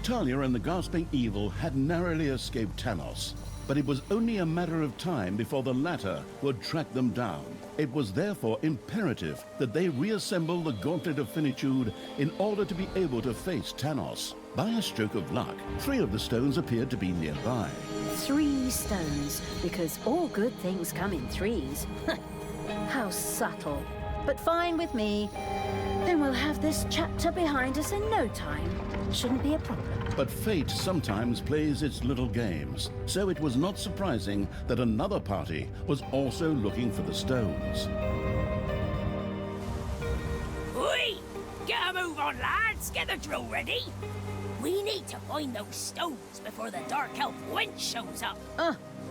Talia and the gasping evil had narrowly escaped Tanos, but it was only a matter of time before the latter would track them down. It was therefore imperative that they reassemble the Gauntlet of Finitude in order to be able to face Tanos. By a stroke of luck, 3 of the stones appeared to be nearby. 3 stones, because all good things come in 3s. How subtle. But fine with me. Then we'll have this chapter behind us in no time. Shouldn't be a problem. But fate sometimes plays its little games, so it was not surprising that another party was also looking for the stones. Oi! Get a move on, lads! Get the drill ready! We need to find those stones before the Dark Elf wench shows up.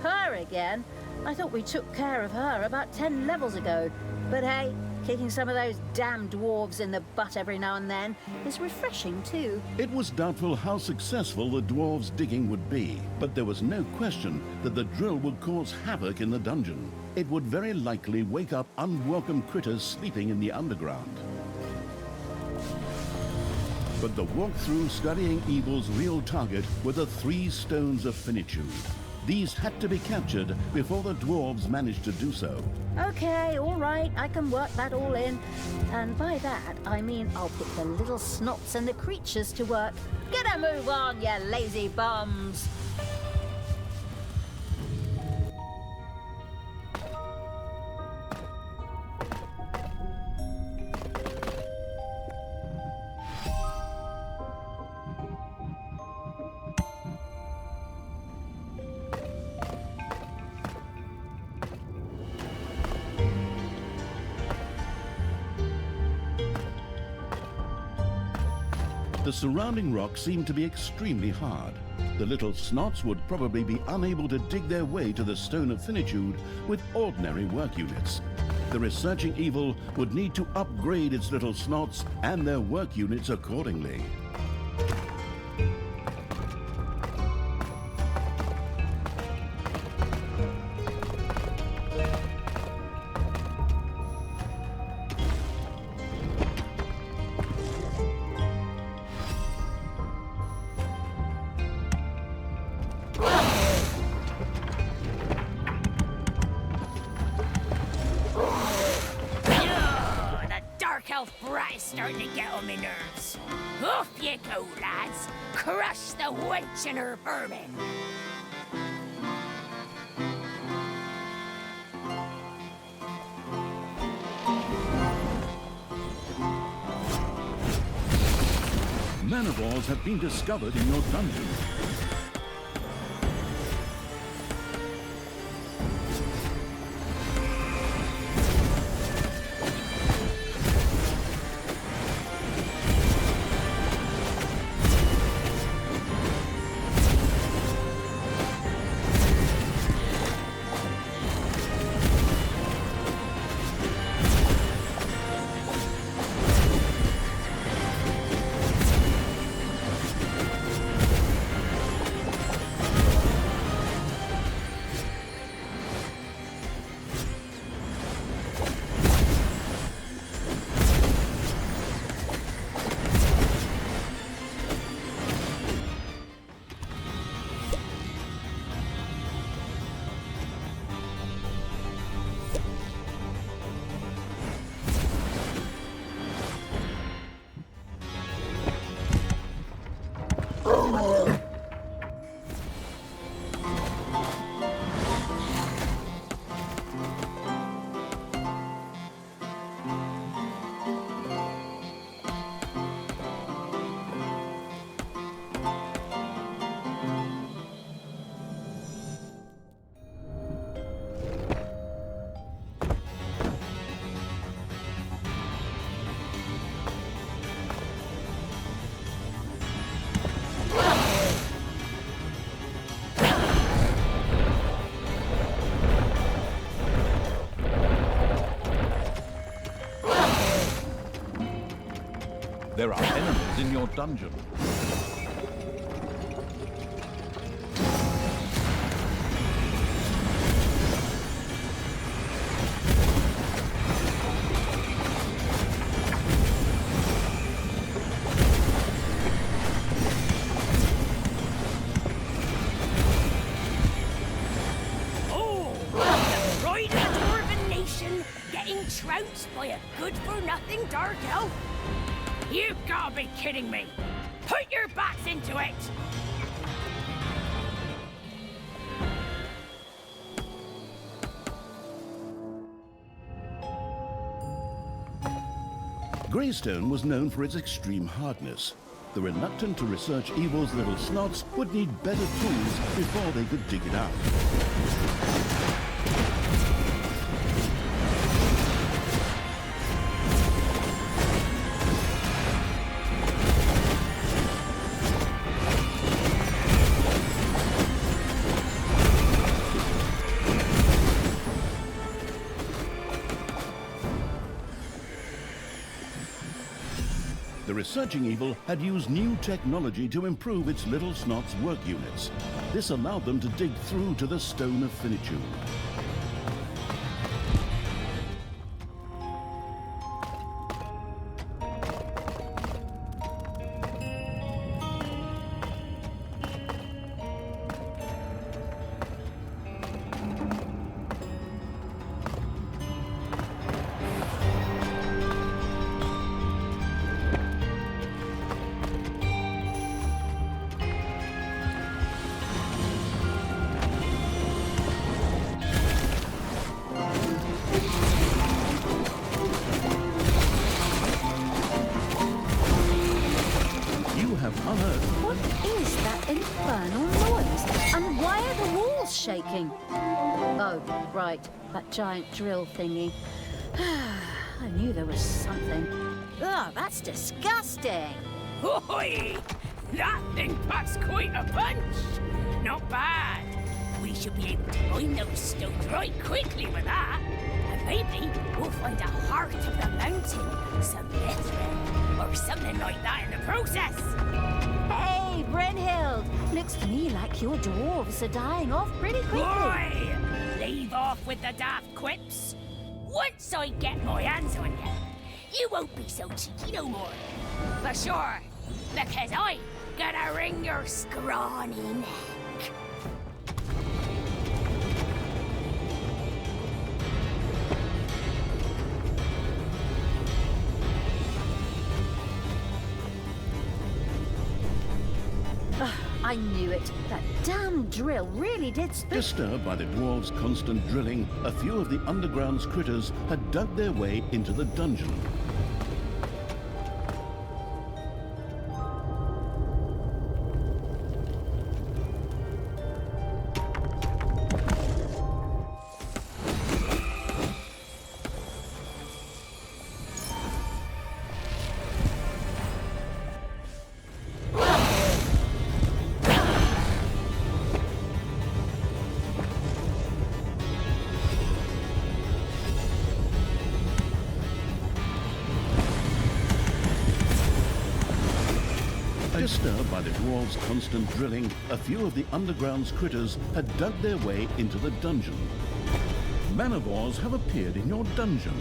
Her again? I thought we took care of her about 10 levels ago. But hey, kicking some of those damn dwarves in the butt every now and then is refreshing too. It was doubtful how successful the dwarves' digging would be, but there was no question that the drill would cause havoc in the dungeon. It would very likely wake up unwelcome critters sleeping in the underground. But the walkthrough studying evil's real target were the 3 stones of finitude. These had to be captured before the dwarves managed to do so. Okay, all right, I can work that all in. And by that, I mean I'll put the little snots and the creatures to work. Get a move on, you lazy bums! The surrounding rock seemed to be extremely hard. The little snots would probably be unable to dig their way to the Stone of Finitude with ordinary work units. The researching evil would need to upgrade its little snots and their work units accordingly. Elf brat is starting to get on my nerves. Off you go, lads. Crush the wench and her vermin. Mana balls have been discovered in your dungeon. There are enemies in your dungeon. by a good-for-nothing dark elf? You've gotta be kidding me! Put your backs into it! Greystone was known for its extreme hardness. The reluctant to research evil's little snots would need better tools before they could dig it out. The researching evil had used new technology to improve its little snot's work units. This allowed them to dig through to the Stone of Finitude. What is that infernal noise? And why are the walls shaking? Oh, right, that giant drill thingy. I knew there was something. Ugh, that's disgusting. Oi! That thing packs quite a punch! Not bad. We should be able to mine those stones right quickly with that. And maybe we'll find a heart of the mountain, some mithril, or something like that in the process. Hey, Brynhild! Looks to me like your dwarves are dying off pretty quickly. Oi! Leave off with the daft quips. Once I get my hands on you, you won't be so cheeky no more. For sure, because I'm gonna wring your scrawny neck. I knew it. That damn drill really did spook. Disturbed by the dwarves' constant drilling, a few of the underground's critters had dug their way into the dungeon. Disturbed by the dwarves' constant drilling, a few of the underground's critters had dug their way into the dungeon. Manivores have appeared in your dungeon.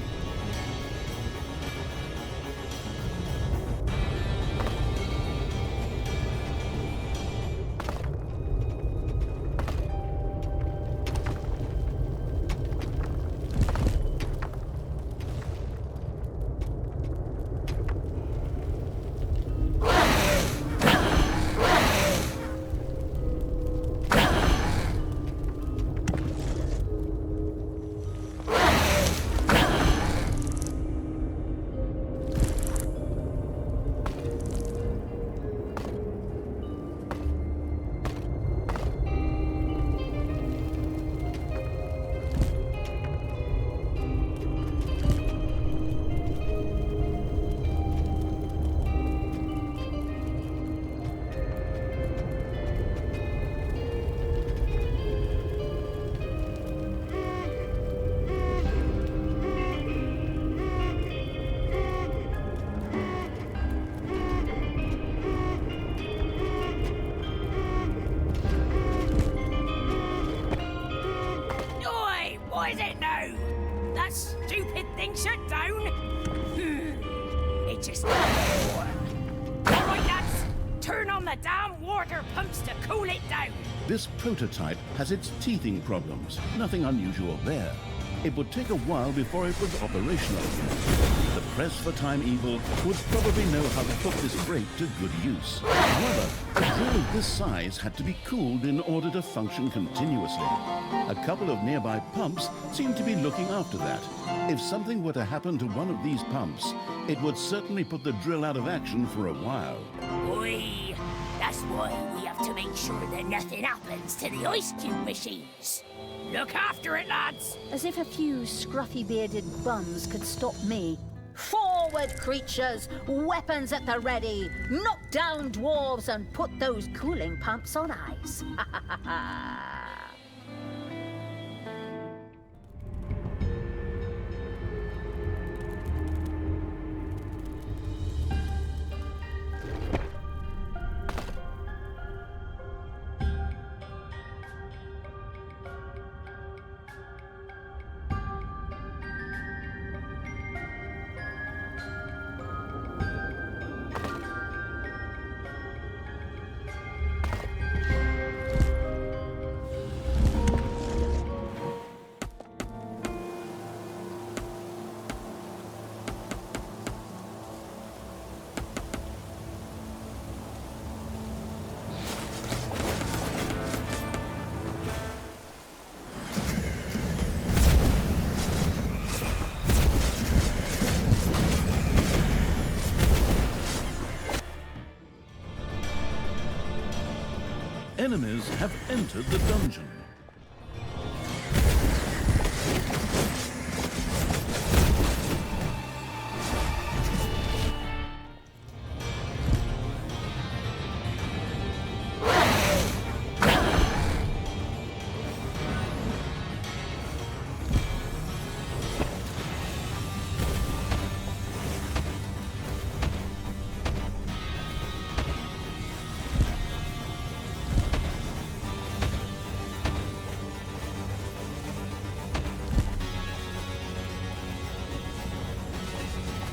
What is it now? That stupid thing shut down? It just doesn't work. All right, lads, turn on the damn water pumps to cool it down. This prototype has its teething problems. Nothing unusual there. It would take a while before it was operational. The press for Time Evil would probably know how to put this crate to good use. However, a drill of this size had to be cooled in order to function continuously. A couple of nearby pumps seemed to be looking after that. If something were to happen to one of these pumps, it would certainly put the drill out of action for a while. Oi! That's why we have to make sure that nothing happens to the ice cube machines. Look after it, lads! As if a few scruffy-bearded bums could stop me. Forward, creatures! Weapons at the ready! Knock down dwarves and put those cooling pumps on ice! Enemies have entered the dungeon.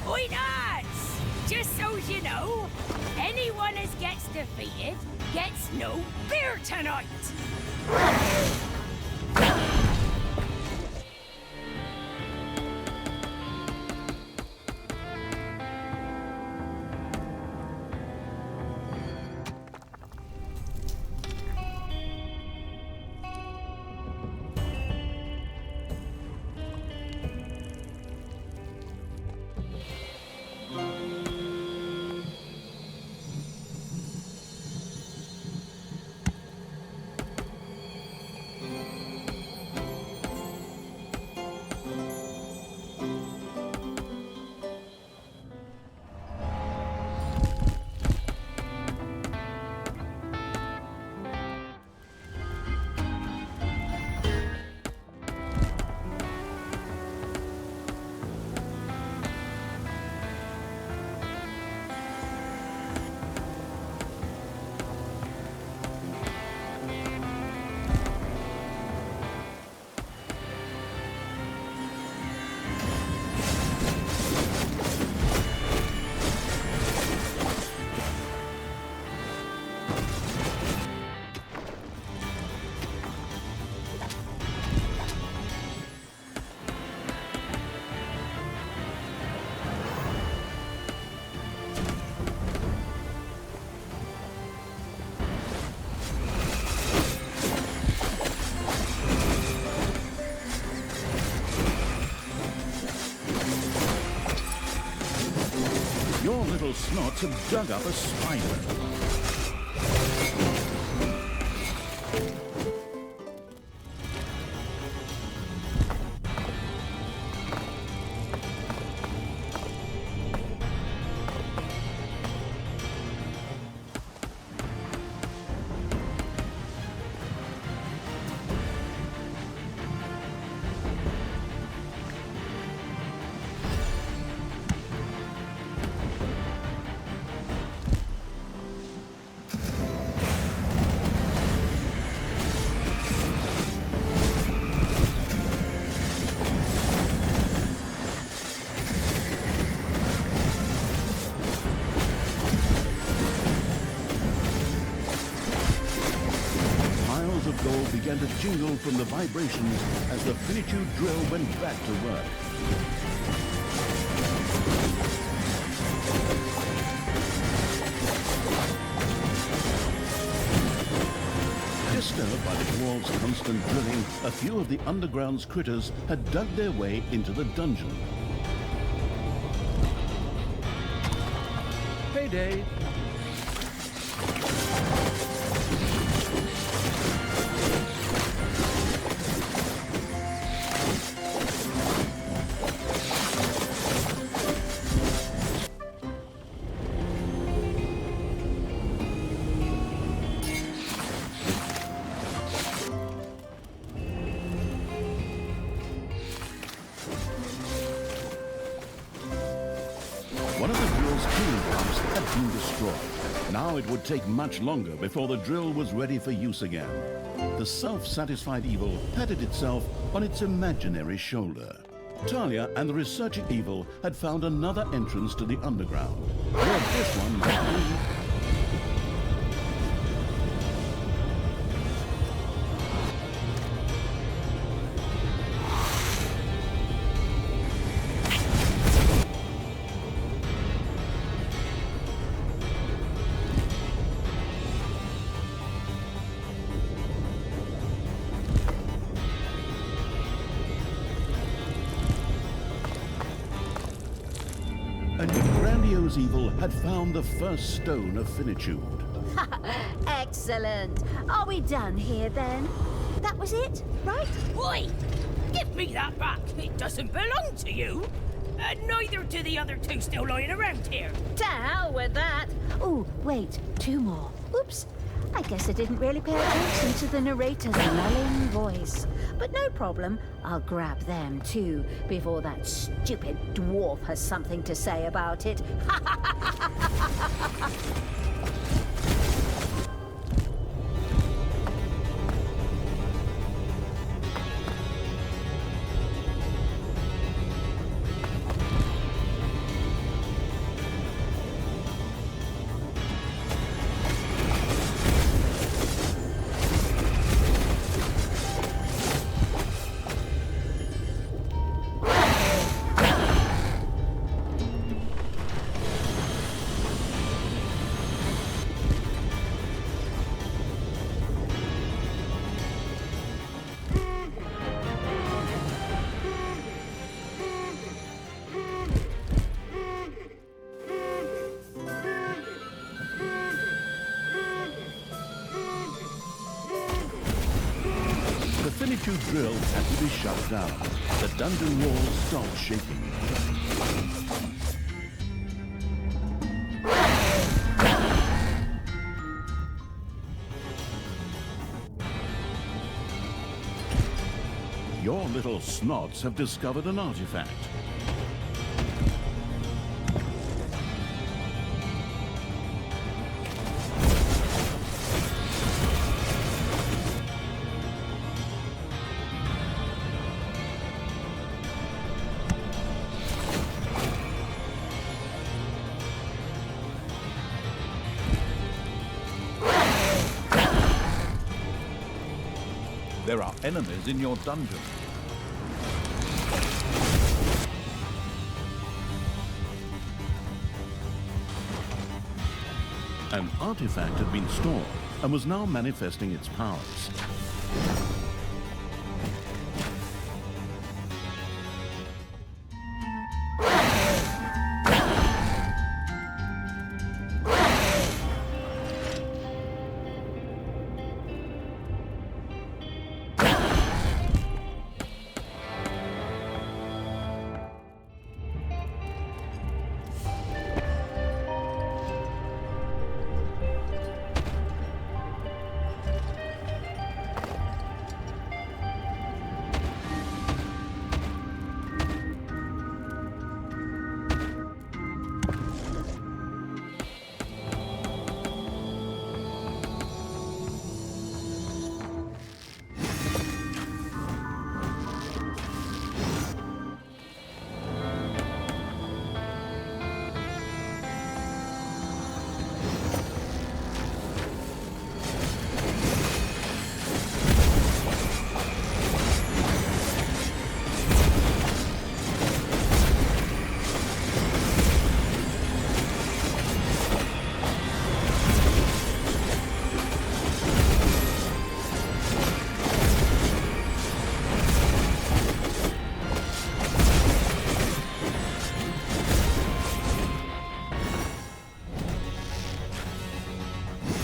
Oi, lads! Just so you know, anyone as gets defeated gets no beer tonight! Your little snots have dug up a spider. gold began to jingle from the vibrations as the finitude drill went back to work. Disturbed by the dwarves' constant drilling, a few of the underground's critters had dug their way into the dungeon. Payday! One of the drill's killing pumps had been destroyed. Now it would take much longer before the drill was ready for use again. The self-satisfied evil patted itself on its imaginary shoulder. Talia and the researching evil had found another entrance to the underground. Where this one might lead. A new grandiose evil had found the first stone of finitude. Excellent. Are we done here then? That was it, right? Wait! Give me that back! It doesn't belong to you! Neither do the other two still lying around here. To hell with that. Oh, wait, two more. Oops. I guess I didn't really pay attention to the narrator's lulling voice. But no problem. I'll grab them too, before that stupid dwarf has something to say about it. The finitude drill had to be shut down. The dungeon walls stopped shaking. Your little snots have discovered an artifact. There are enemies in your dungeon. An artifact had been stored and was now manifesting its powers.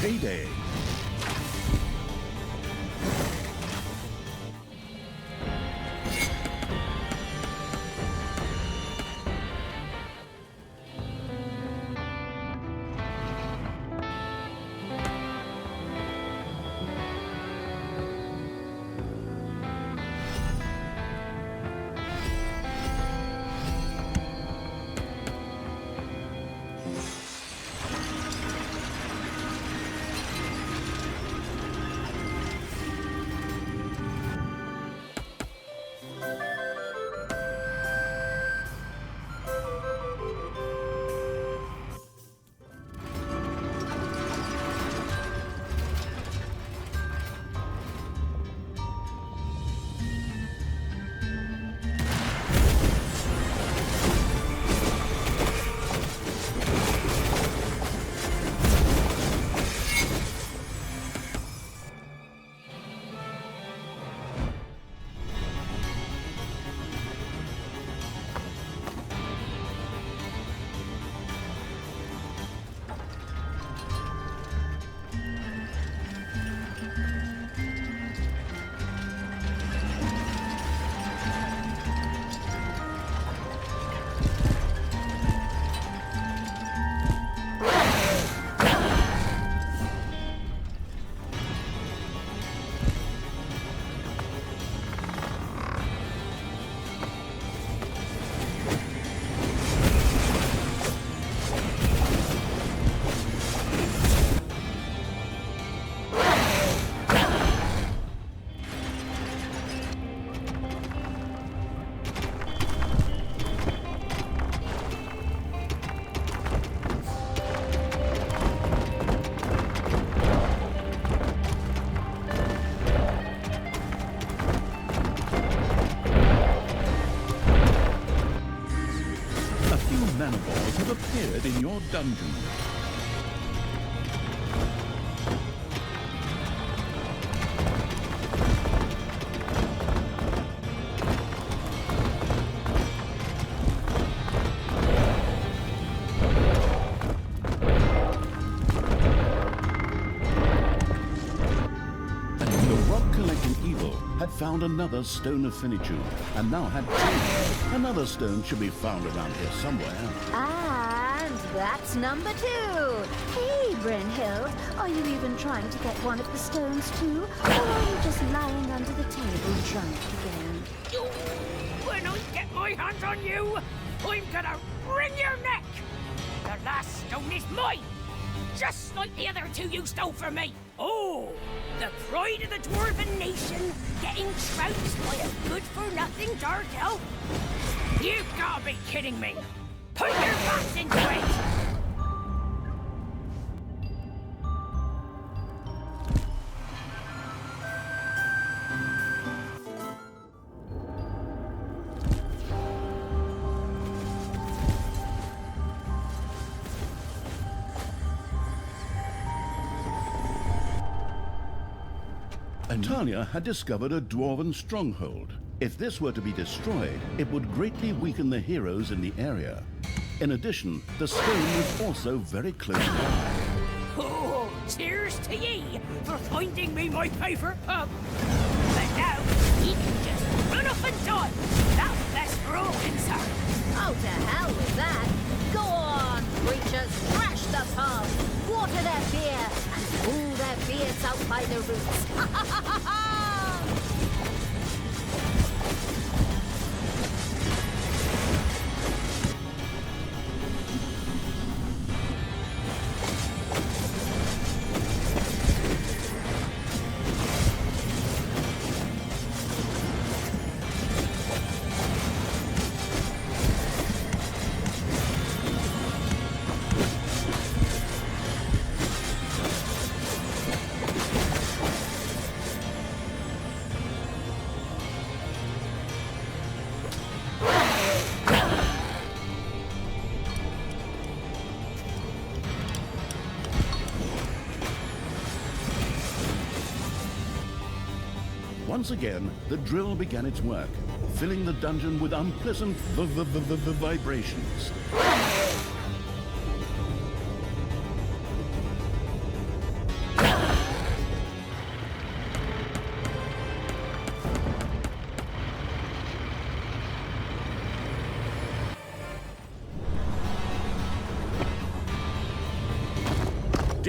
payday. Nanoballs have appeared in your dungeon. Found another stone of finitude, and now had two. Another stone should be found around here somewhere. And that's number 2. Hey, Brynhild, are you even trying to get one of the stones too? Or are you just lying under the table drunk again? When I get my hands on you, I'm gonna wring your neck! The last stone is mine! Just like the other 2 you stole from me! Oh! The pride of the Dwarven nation getting trounced by a good-for-nothing dark elf? You've gotta be kidding me! Put your backs into it! Tanya had discovered a dwarven stronghold. If this were to be destroyed, it would greatly weaken the heroes in the area. In addition, the stone was also very close by. Oh, cheers to ye for finding me my favourite pub. But now, he can just run off and die. That's best for all concerned. Oh, to hell with that. Go on, creatures, trash the pub, water their beer, and pull their beards out by the roots. Once again, the drill began its work, filling the dungeon with unpleasant vibrations.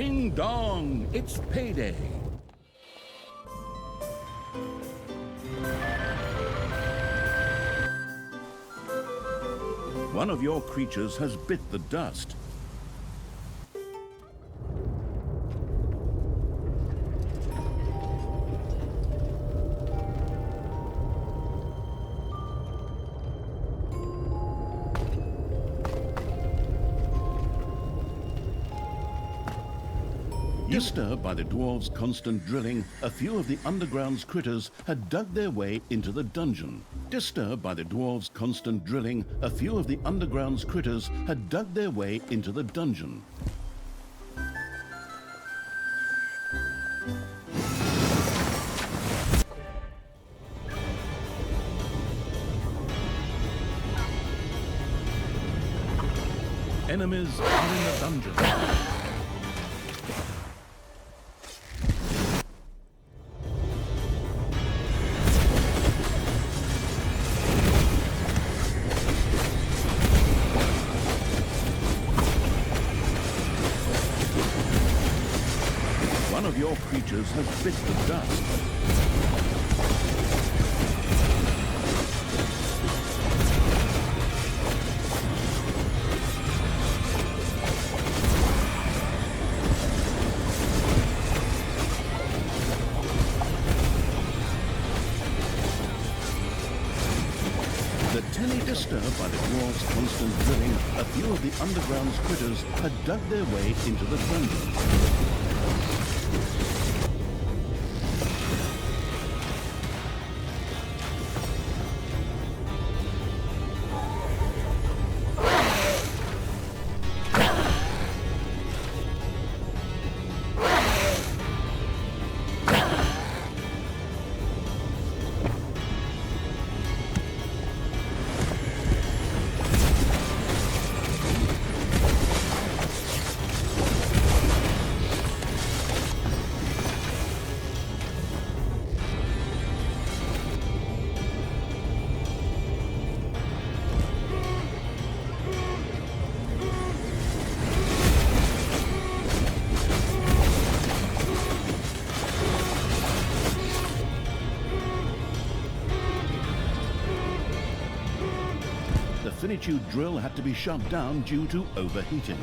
Ding dong, it's payday. One of your creatures has bit the dust. Disturbed by the dwarves' constant drilling, a few of the underground's critters had dug their way into the dungeon. Disturbed by the dwarves' constant drilling, a few of the underground's critters had dug their way into the dungeon. Enemies are in the dungeon. One of your creatures has bit the dust. Disturbed by the dwarves' constant drilling, a few of the underground's critters had dug their way into the dungeon. The finitude drill had to be shut down due to overheating.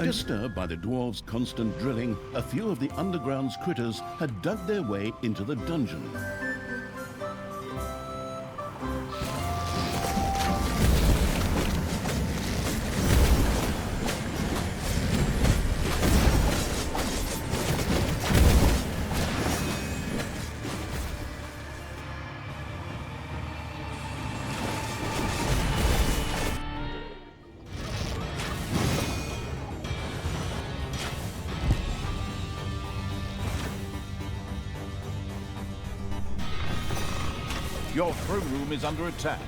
Disturbed by the dwarves' constant drilling, a few of the underground's critters had dug their way into the dungeon. Your throne room is under attack.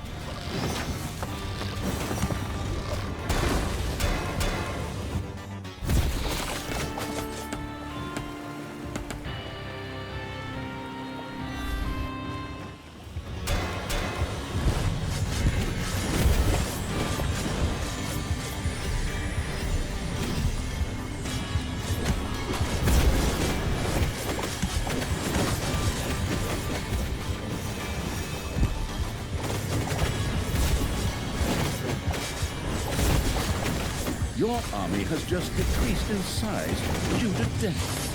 Your army has just decreased in size due to death.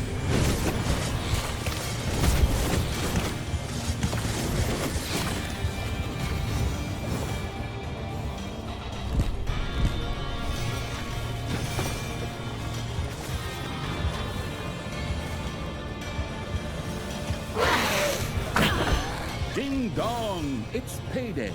Ding dong! It's payday!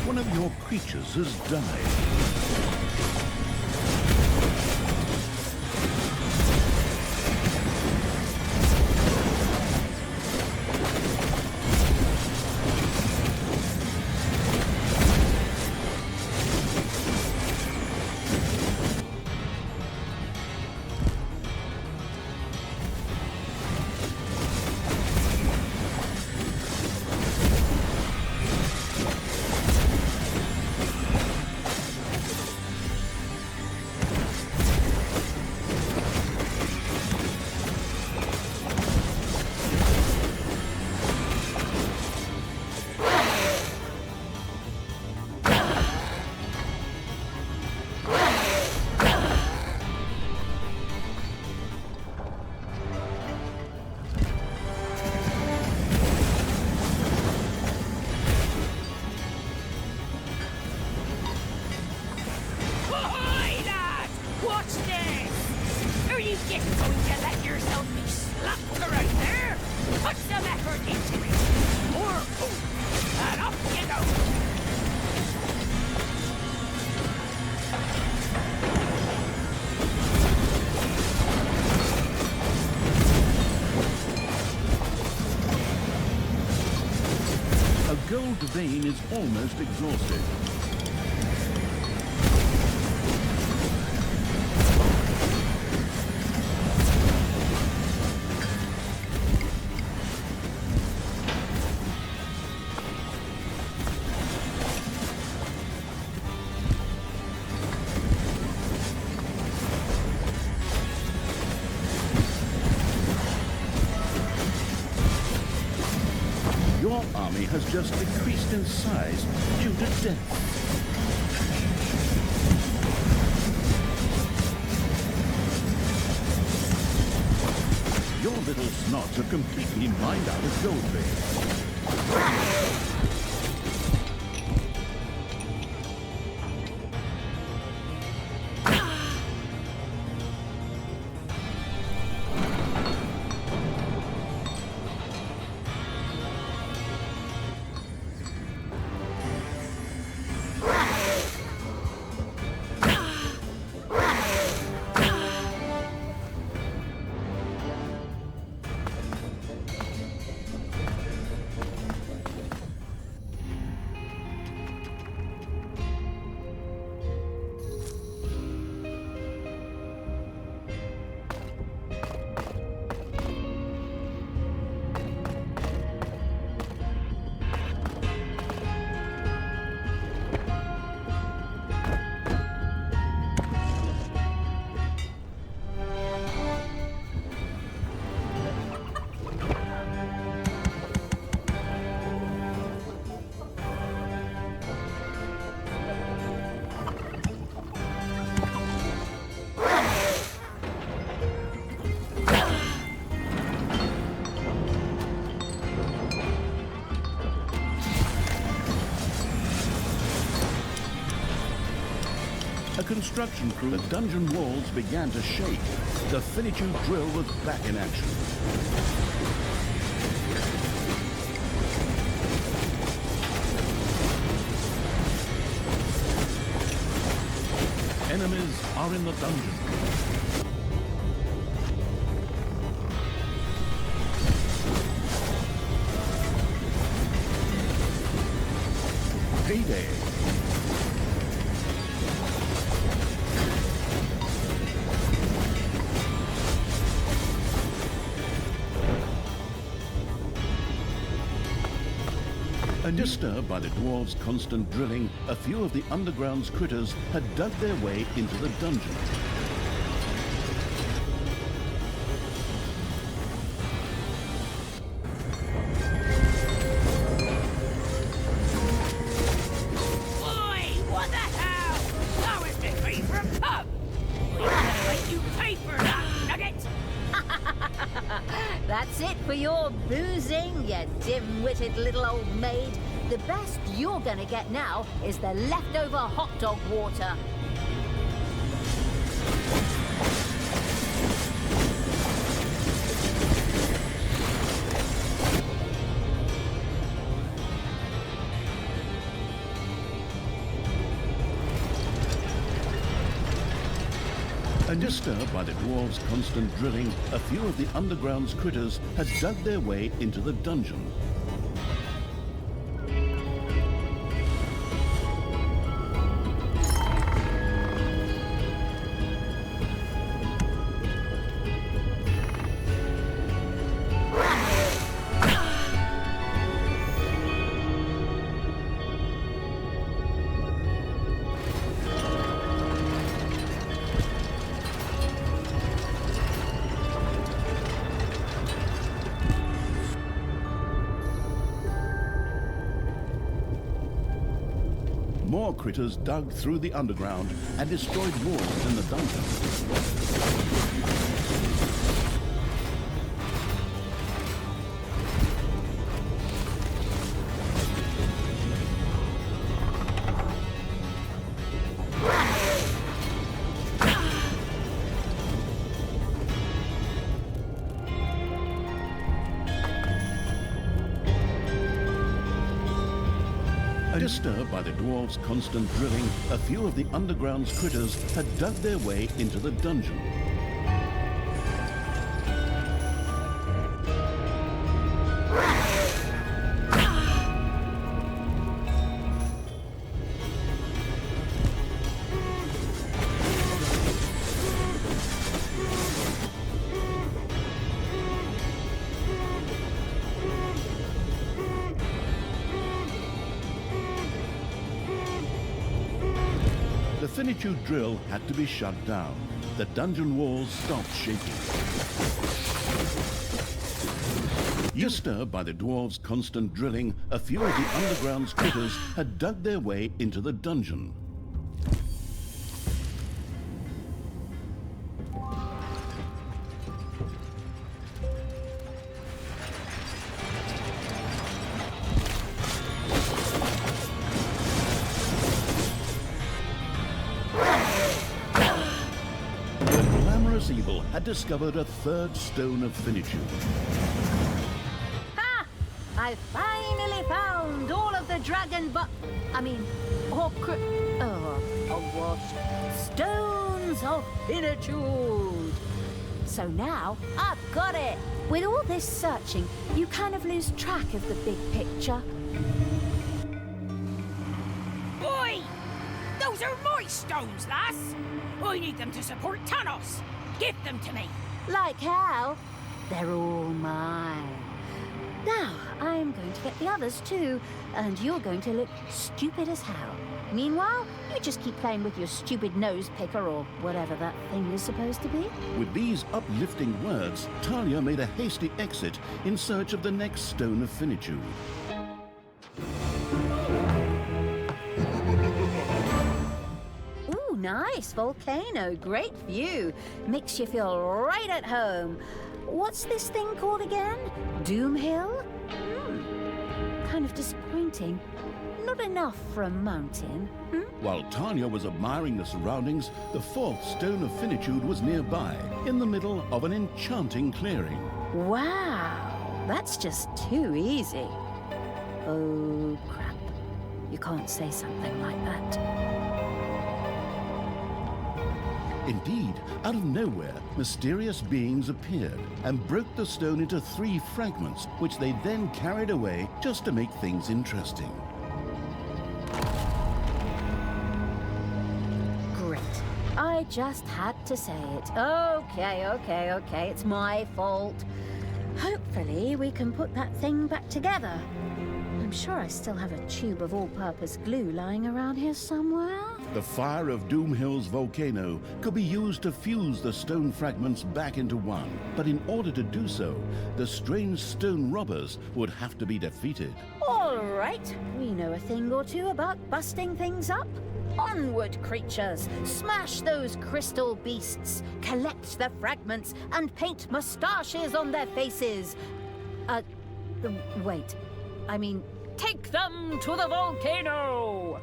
One of your creatures has died. Ahoy, lad! Watch this! Are you just going to let yourself be slapped around there? Put some effort into it! More food, and off you go! A gold vein is almost exhausted. Your army has just decreased in size due to death. Your little snots are completely mined out of gold veins. construction crew, the dungeon walls began to shake. The finitude drill was back in action. Enemies are in the dungeon. Payday. Disturbed by the dwarves' constant drilling, a few of the underground's critters had dug their way into the dungeon. Boy, what the hell? That was my favorite pub. We're gonna make you pay for that, nugget. That's it for your boozing, you dim-witted little old maid. The best you're gonna get now is the leftover hot dog water. Disturbed by the dwarves' constant drilling, a few of the underground's critters had dug their way into the dungeon. More critters dug through the underground and destroyed walls in the dungeon. Disturbed by the dwarves' constant drilling, a few of the underground's critters had dug their way into the dungeon. The finitude drill had to be shut down. The dungeon walls stopped shaking. Disturbed by the dwarves' constant drilling, a few of the underground's critters had dug their way into the dungeon. Evil had discovered a third stone of finitude. Ha! I finally found all of the stones of finitude. So now I've got it. With all this searching, you kind of lose track of the big picture. Boy! Those are my stones, lass! I need them to support Thanos. Give them to me. Like how? They're all mine. Now, I'm going to get the others too, and you're going to look stupid as hell. Meanwhile, you just keep playing with your stupid nose picker or whatever that thing is supposed to be. With these uplifting words, Talia made a hasty exit in search of the next stone of finitude. Ooh, nice volcano, great view. Makes you feel right at home. What's this thing called again? Doom Hill? Kind of disappointing. not enough for a mountain, hmm? While Tanya was admiring the surroundings, the fourth stone of finitude was nearby, in the middle of an enchanting clearing. Wow, that's just too easy. Oh, crap. You can't say something like that. Indeed, out of nowhere, mysterious beings appeared and broke the stone into 3 fragments, which they then carried away just to make things interesting. Great. I just had to say it. Okay. It's my fault. Hopefully, we can put that thing back together. I'm sure I still have a tube of all-purpose glue lying around here somewhere. The fire of Doomhill's volcano could be used to fuse the stone fragments back into one. But in order to do so, the strange stone robbers would have to be defeated. All right, we know a thing or two about busting things up. Onward, creatures! Smash those crystal beasts, collect the fragments, and paint moustaches on their faces. Wait. I mean, take them to the volcano!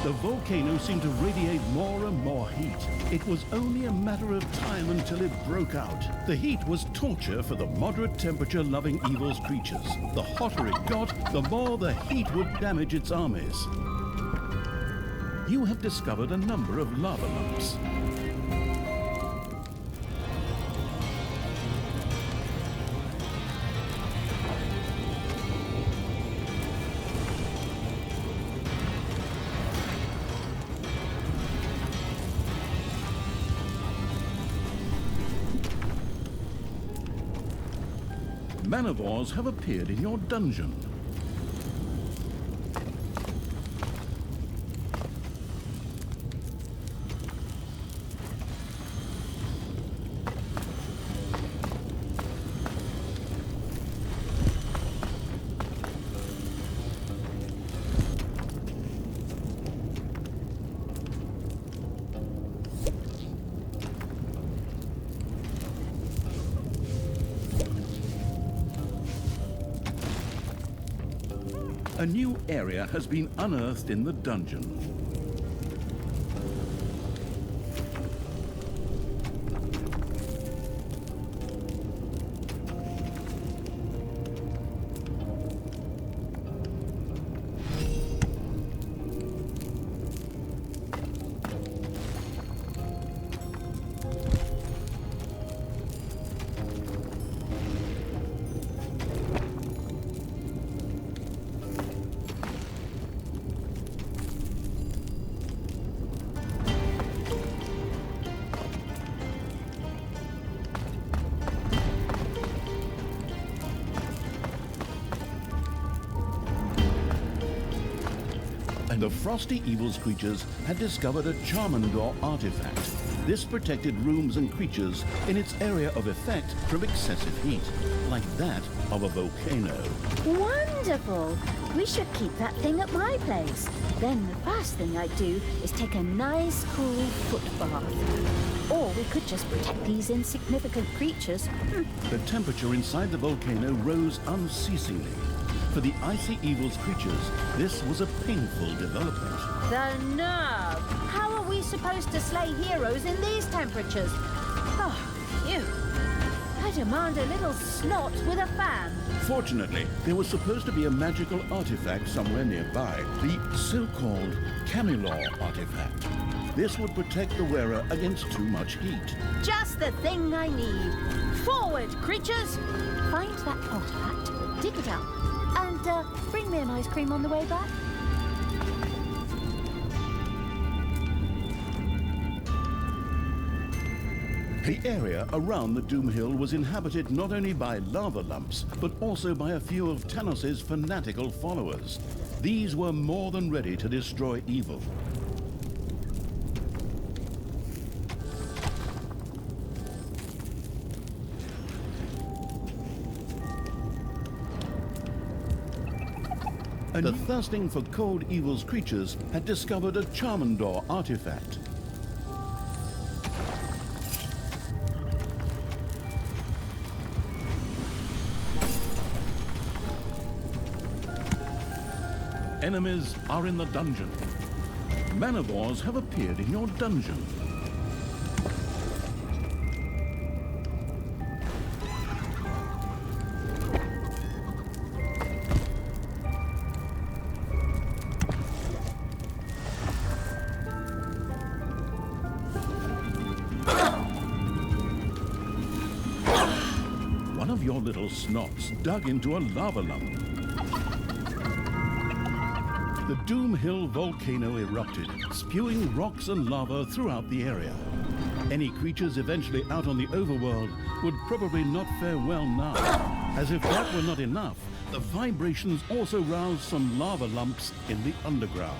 The volcano seemed to radiate more and more heat. It was only a matter of time until it broke out. The heat was torture for the moderate temperature-loving evil's creatures. The hotter it got, the more the heat would damage its armies. You have discovered a number of lava lumps. Manivores have appeared in your dungeon. A new area has been unearthed in the dungeon. And the Frosty Evil's creatures had discovered a Charmandor artifact. This protected rooms and creatures in its area of effect from excessive heat, like that of a volcano. Wonderful! We should keep that thing at my place. Then the first thing I'd do is take a nice, cool foot bath. Or we could just protect these insignificant creatures. The temperature inside the volcano rose unceasingly. For the Icy Evil's creatures, this was a painful development. The nerve! How are we supposed to slay heroes in these temperatures? Oh, phew. I demand a little snot with a fan. Fortunately, there was supposed to be a magical artifact somewhere nearby, the so-called Camelor artifact. This would protect the wearer against too much heat. Just the thing I need. Forward, creatures! Find that artifact, dig it up, and bring me an ice cream on the way back. The area around the Doom Hill was inhabited not only by lava lumps, but also by a few of Tanos's fanatical followers. These were more than ready to destroy evil. The thirsting for cold evil's creatures had discovered a Charmandor artifact. Enemies are in the dungeon. Manivores have appeared in your dungeon. One of your little snots dug into a lava lump. The Doom Hill volcano erupted, spewing rocks and lava throughout the area. Any creatures eventually out on the overworld would probably not fare well now. As if that were not enough, the vibrations also roused some lava lumps in the underground.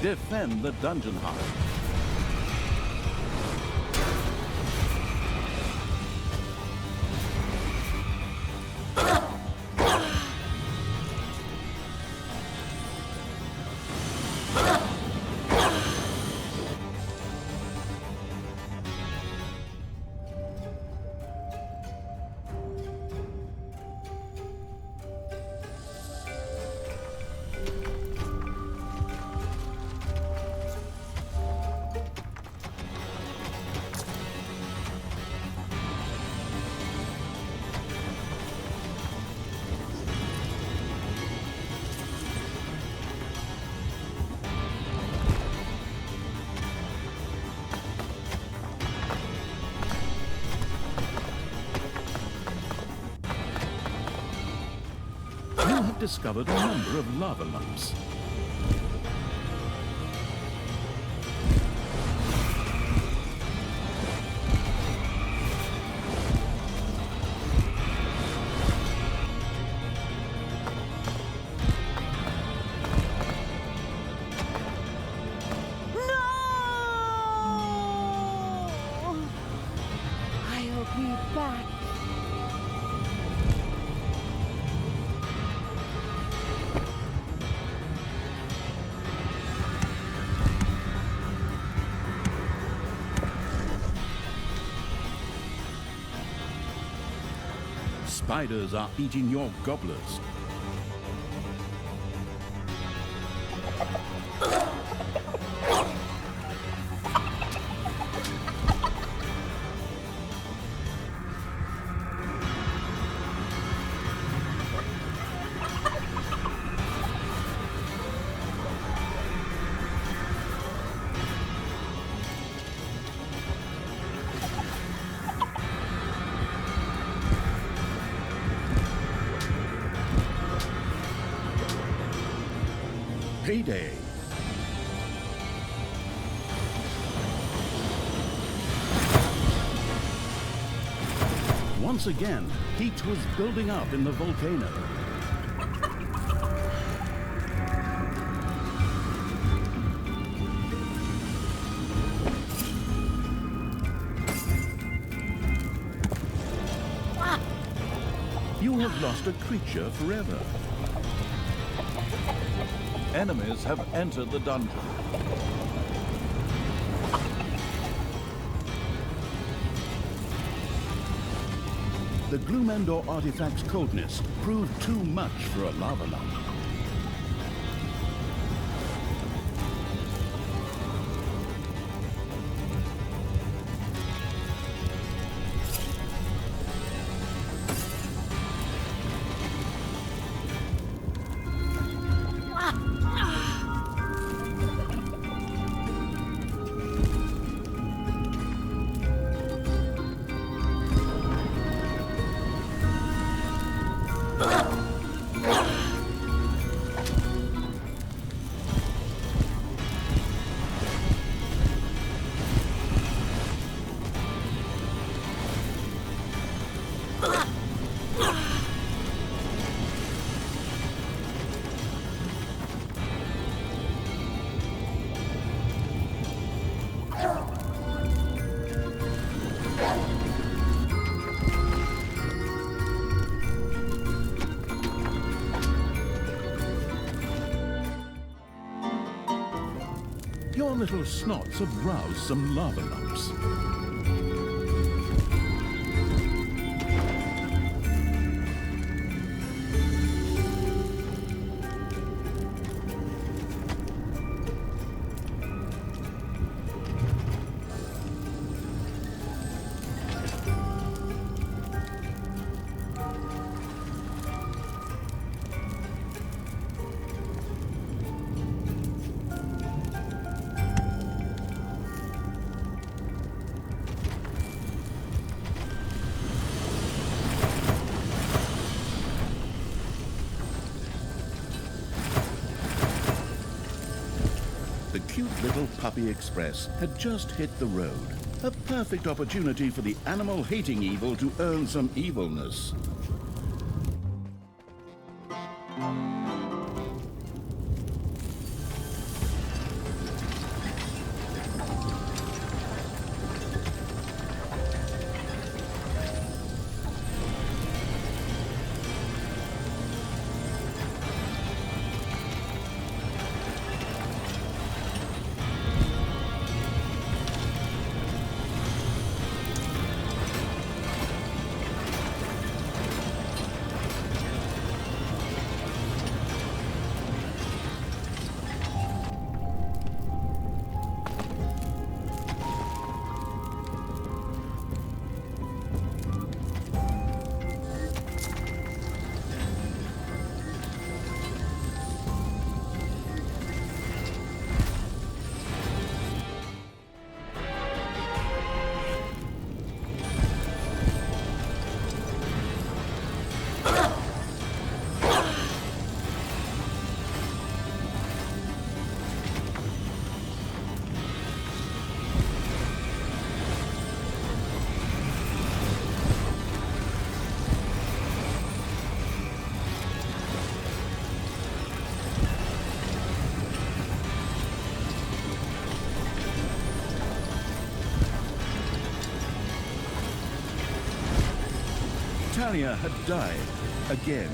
Defend the dungeon heart. You have discovered a number of lava lumps. I'll be back. Spiders are eating your gobblers. Payday. Once again, heat was building up in the volcano. You have lost a creature forever. Enemies have entered the dungeon. The Gloomendor artifact's coldness proved too much for a lava lump. Your little snots have roused some lava lumps. The cute little puppy express had just hit the road. A perfect opportunity for the animal-hating evil to earn some evilness. Talia had died again.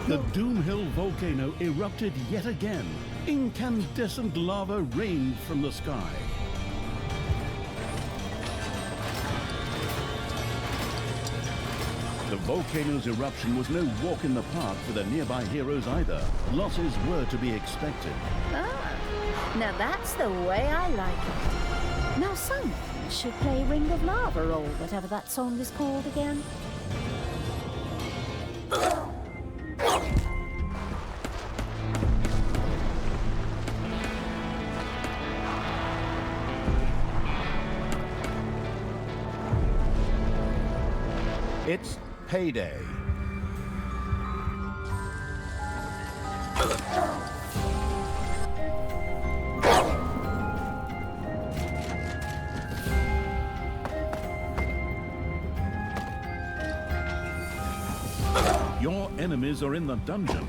The Doomhill volcano erupted yet again. Incandescent lava rained from the sky. The volcano's eruption was no walk in the park for the nearby heroes either. Losses were to be expected. Ah, now that's the way I like it. Now someone should play Ring of Lava or whatever that song is called again. It's payday. Your enemies are in the dungeon.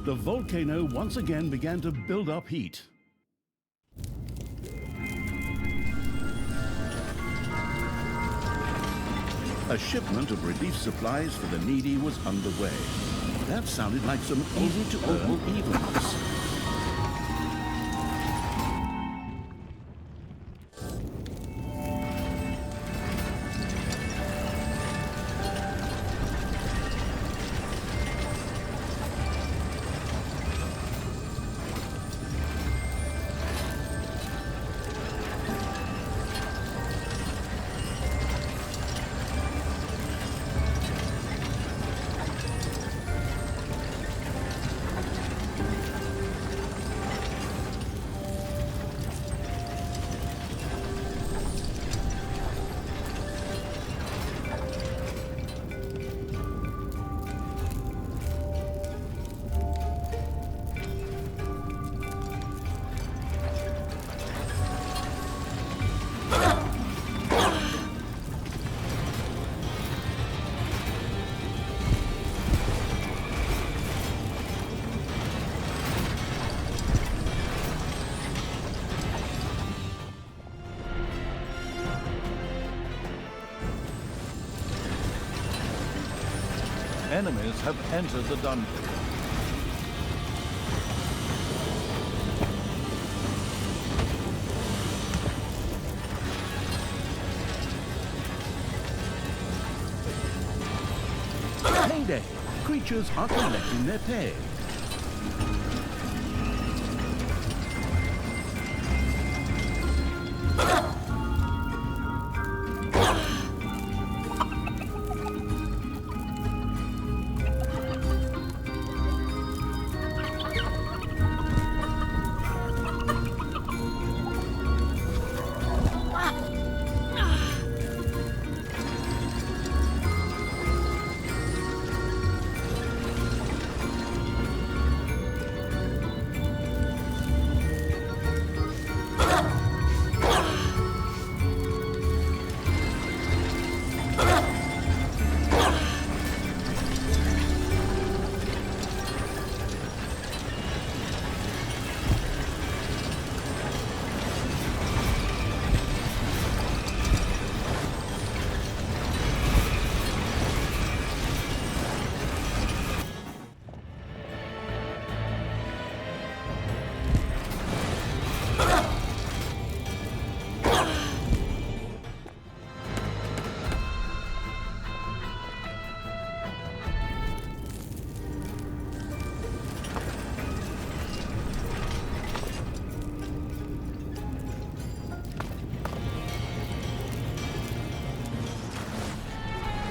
The volcano once again began to build up heat. A shipment of relief supplies for the needy was underway. That sounded like some easy-to-earn evens. Enemies have entered the dungeon. Payday! Creatures are collecting their pay.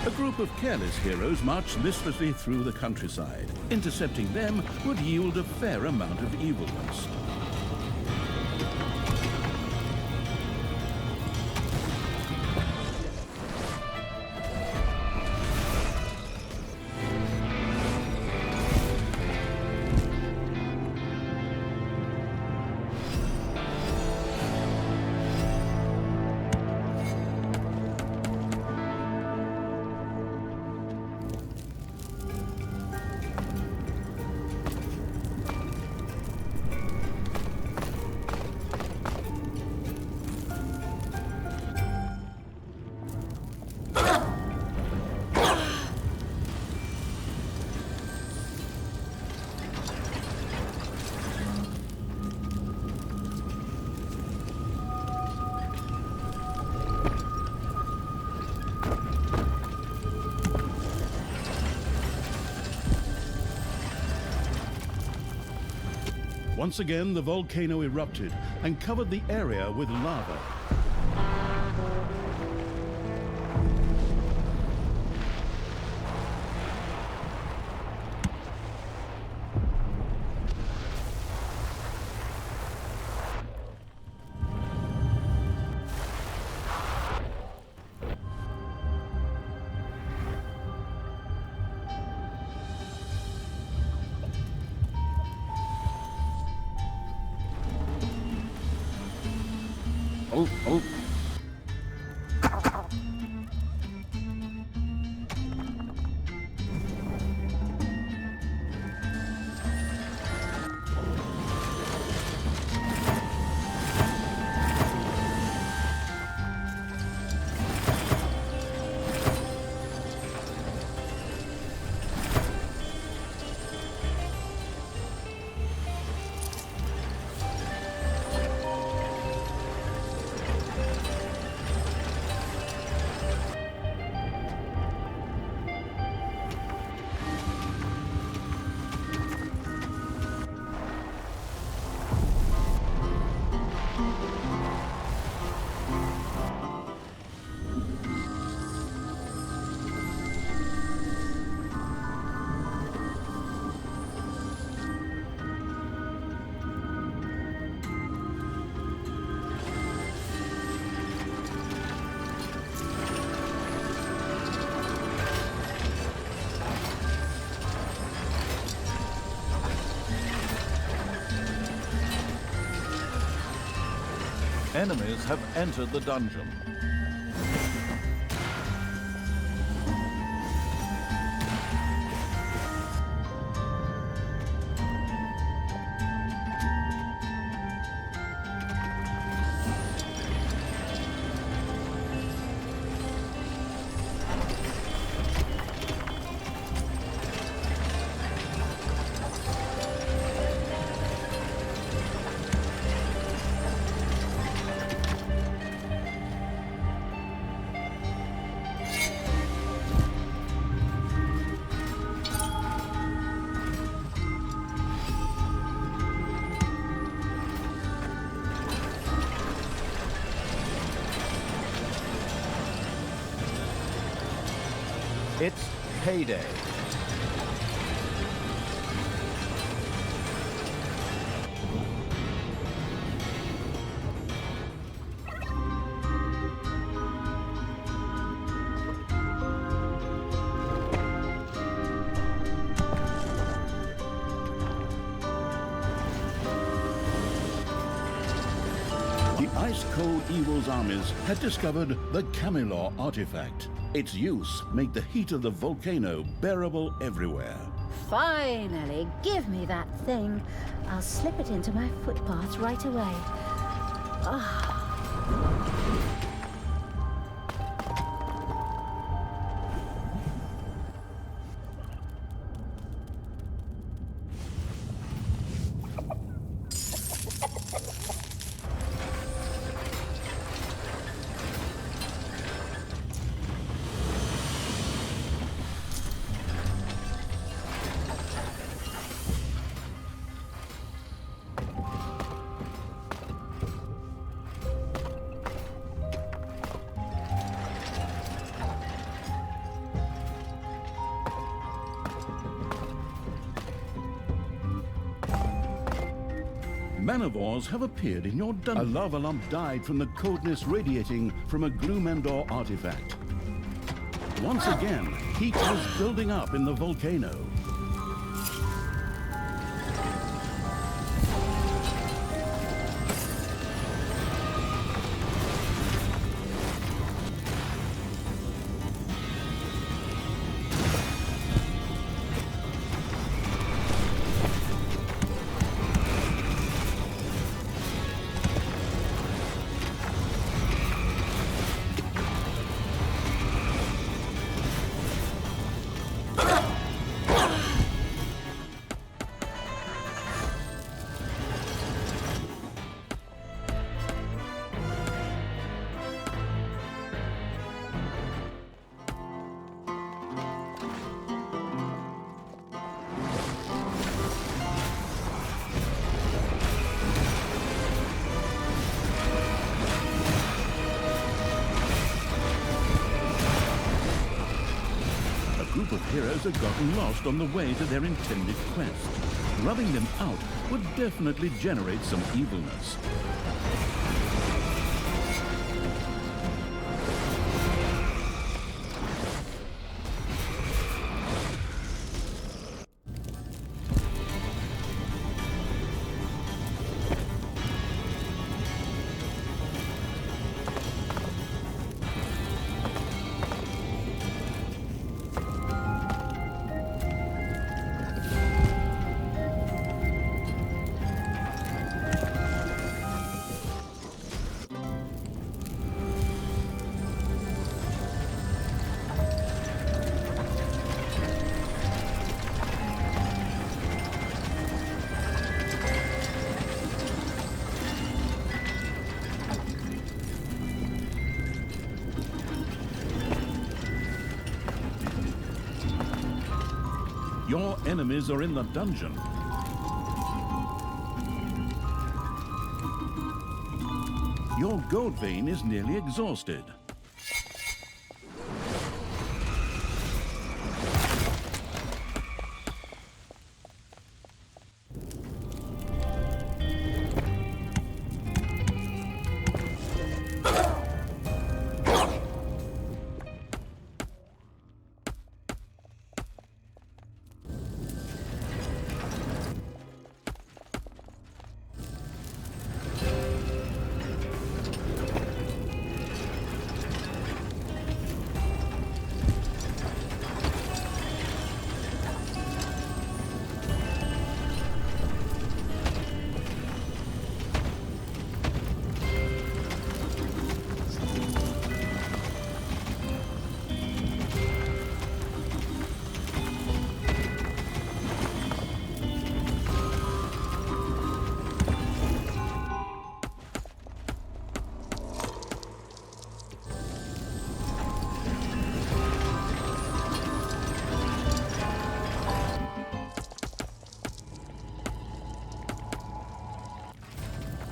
A group of careless heroes marched listlessly through the countryside. Intercepting them would yield a fair amount of evilness. Once again, the volcano erupted and covered the area with lava. Oh. Enemies have entered the dungeon. It's payday. The ice-cold evil's armies had discovered the Camelot artifact. Its use made the heat of the volcano bearable everywhere. Finally, give me that thing. I'll slip it into my footpath right away. Manivores have appeared in your dungeon. A lava lump died from the coldness radiating from a Gloomendor artifact. Once again, heat was building up in the volcano. A group of heroes had gotten lost on the way to their intended quest. Rubbing them out would definitely generate some evilness. Your enemies are in the dungeon. Your gold vein is nearly exhausted.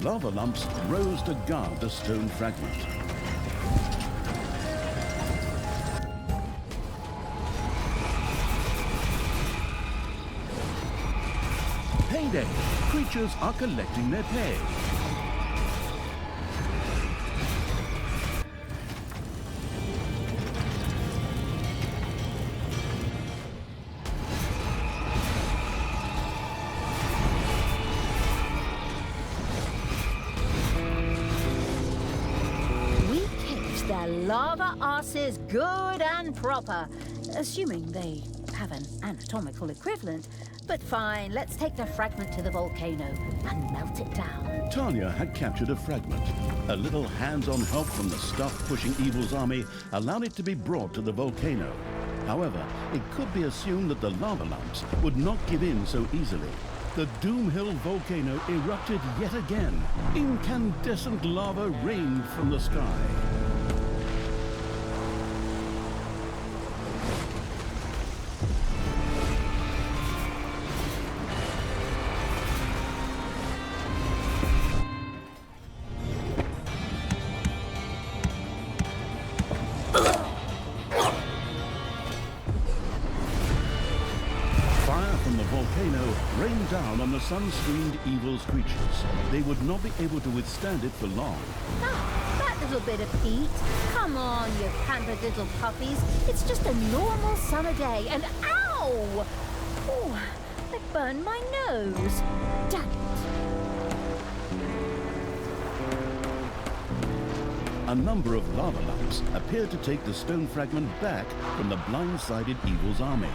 Lava lumps rose to guard the stone fragment. Payday! Creatures are collecting their pay. Lava asses good and proper, assuming they have an anatomical equivalent. But fine, let's take the fragment to the volcano and melt it down. Tanya had captured a fragment. A little hands-on help from the stuff-pushing evil's army allowed it to be brought to the volcano. However, it could be assumed that the lava lumps would not give in so easily. The Doom Hill volcano erupted yet again. Incandescent lava rained from the sky. volcano rained down on the sun-screamed evil's creatures. They would not be able to withstand it for long. Ah, that little bit of heat. Come on, you pampered little puppies. It's just a normal summer day, and ow! Oh, I burned my nose. Damn it. A number of lava lumps appeared to take the stone fragment back from the blindsided evil's army.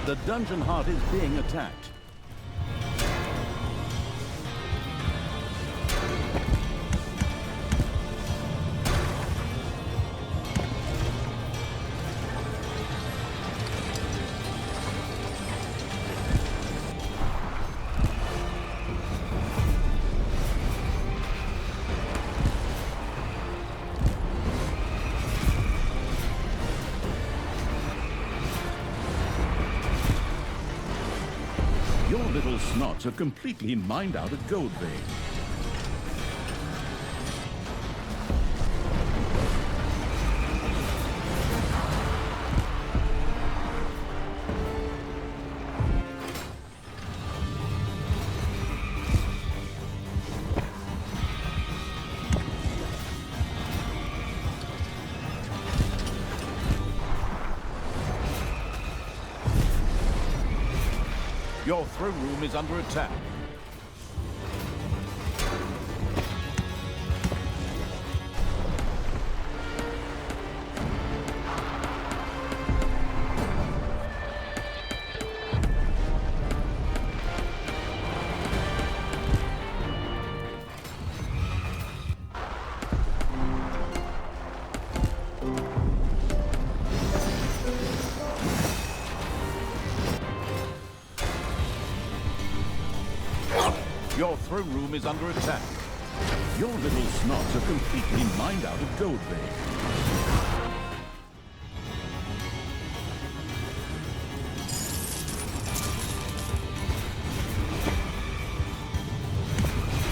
The dungeon heart is being attacked. Your little snots have completely mined out a gold vein. Your throne room is under attack. Your throne room is under attack. Your little snots have completely mined out a gold vein.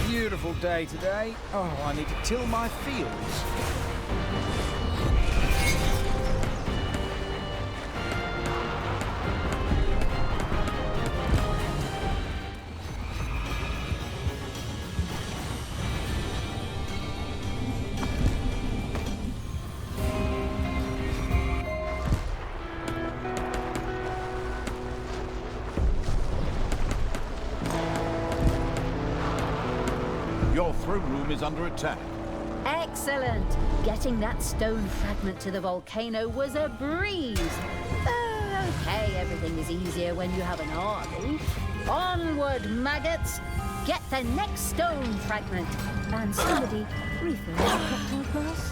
Beautiful day today. Oh, I need to till my fields. Your throne room is under attack. Excellent. Getting that stone fragment to the volcano was a breeze. Okay, everything is easier when you have an army. Onward, maggots! Get the next stone fragment. And somebody refill the cocktail glass.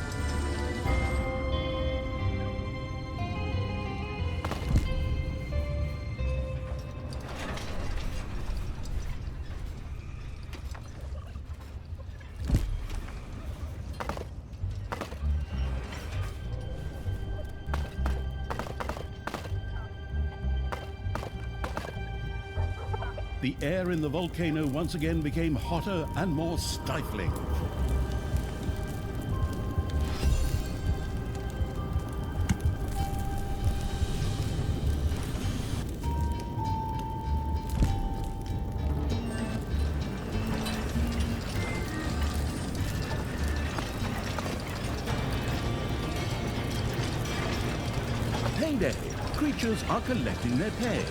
The air in the volcano once again became hotter and more stifling. Payday! Creatures are collecting their pay.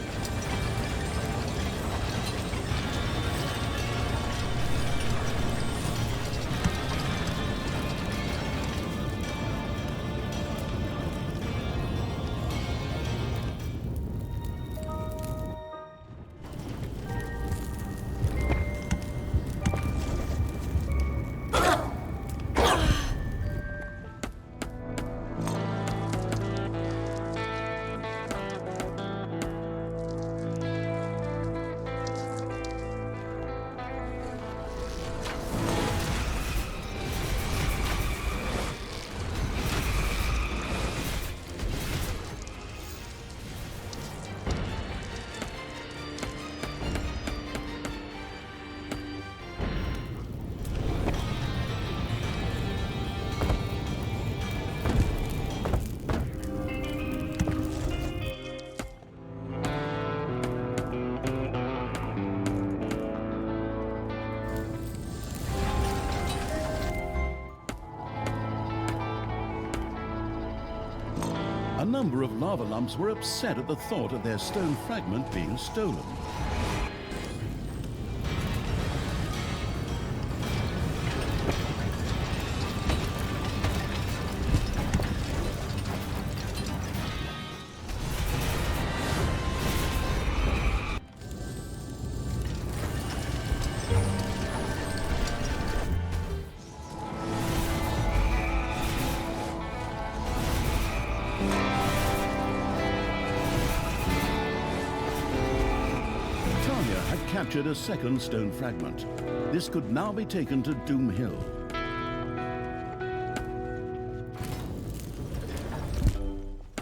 A number of lava lumps were upset at the thought of their stone fragment being stolen. Captured a second stone fragment. This could now be taken to Doom Hill.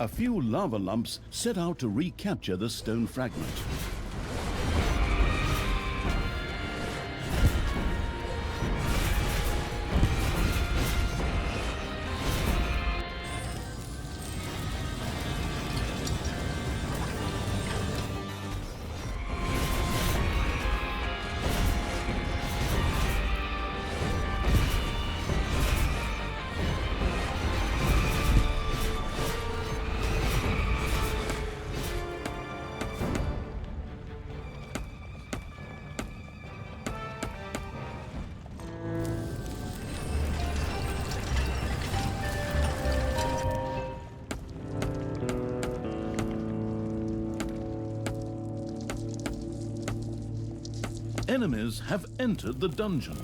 A few lava lumps set out to recapture the stone fragment. Enemies have entered the dungeon.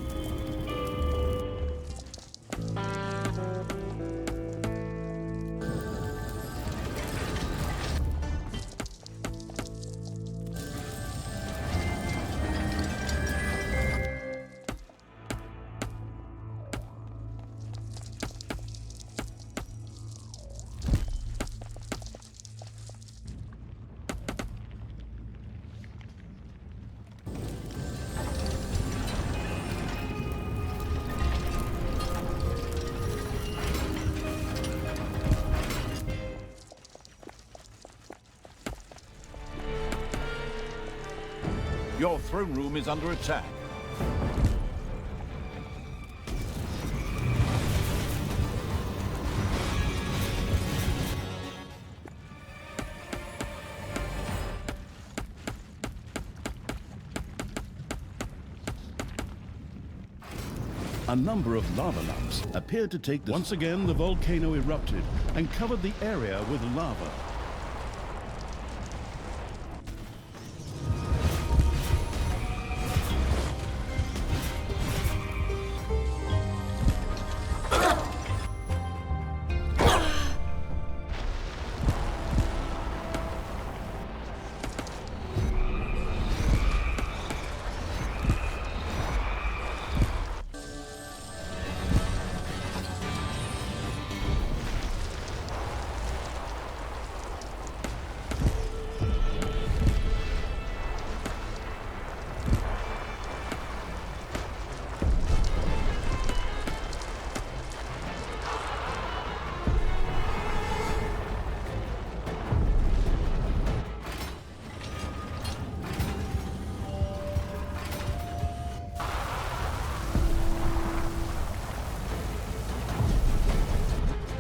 Your throne room is under attack. A number of lava lumps appeared to take once again the volcano erupted and covered the area with lava.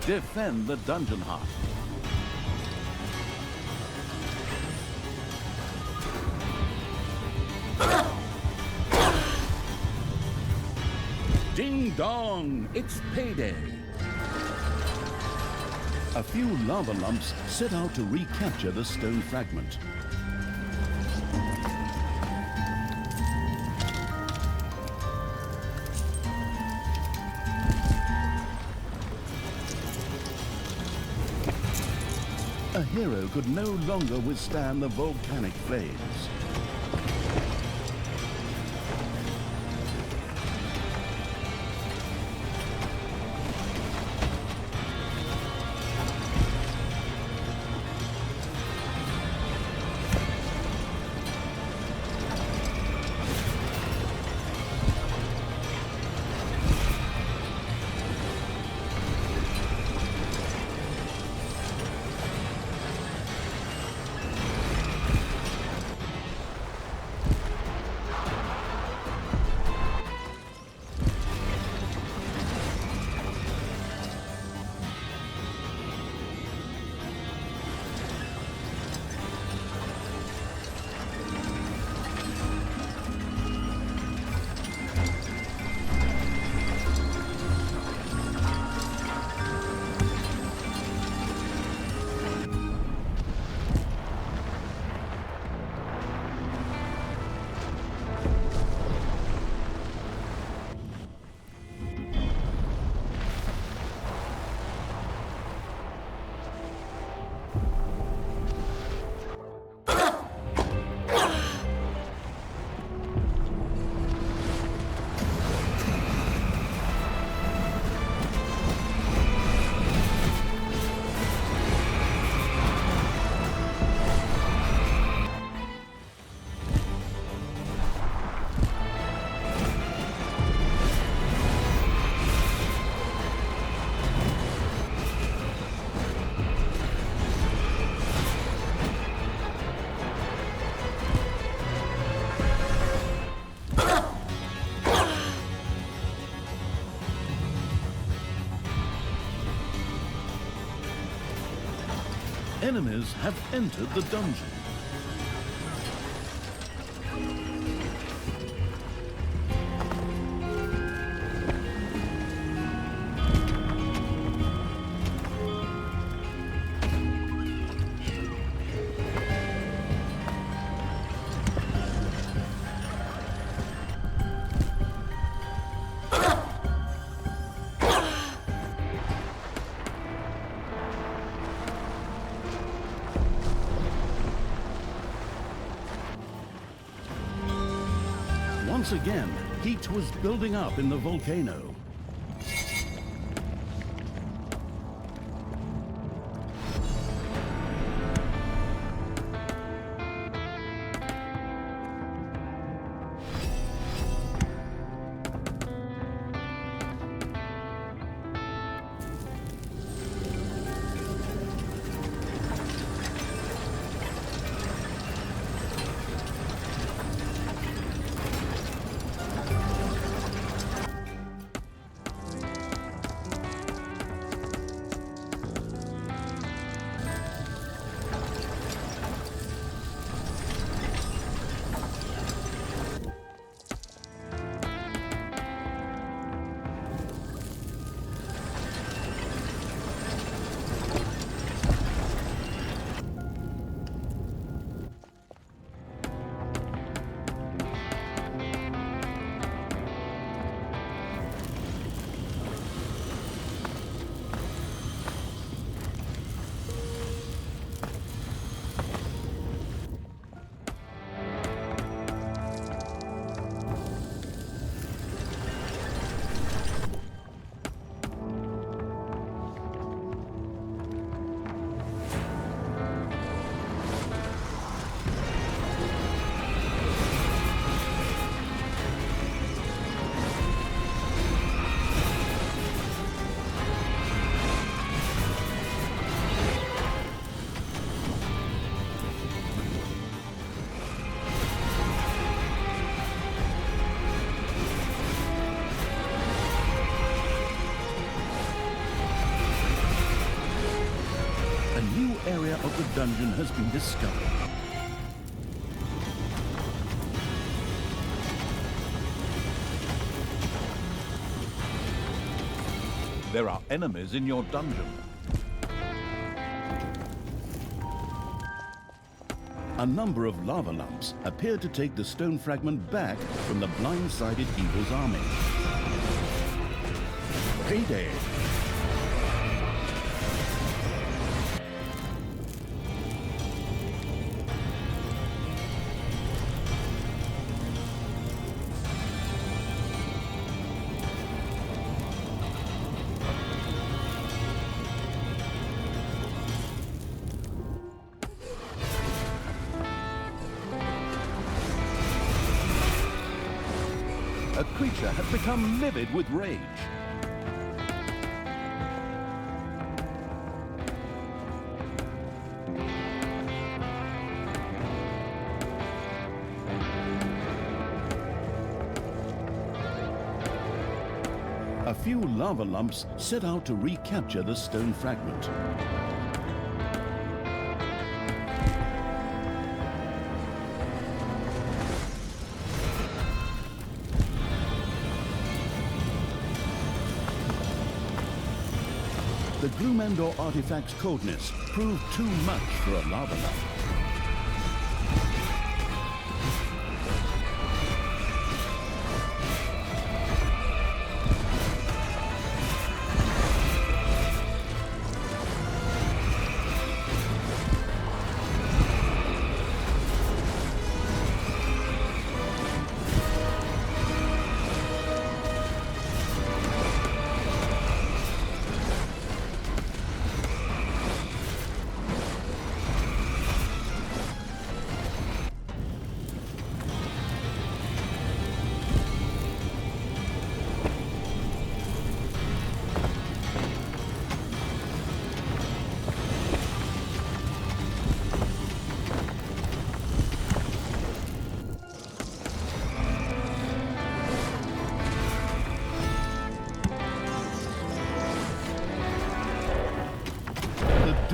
Defend the dungeon heart. Ding dong! It's payday! A few lava lumps set out to recapture the stone fragment. A hero could no longer withstand the volcanic flames. Enemies have entered the dungeon. Once again, heat was building up in the volcano. Area of the dungeon has been discovered. There are enemies in your dungeon. A number of lava lumps appear to take the stone fragment back from the blindsided evil's army. Payday! A creature had become livid with rage. A few lava lumps set out to recapture the stone fragment. The Glumandor artifact's coldness proved too much for a lava lump.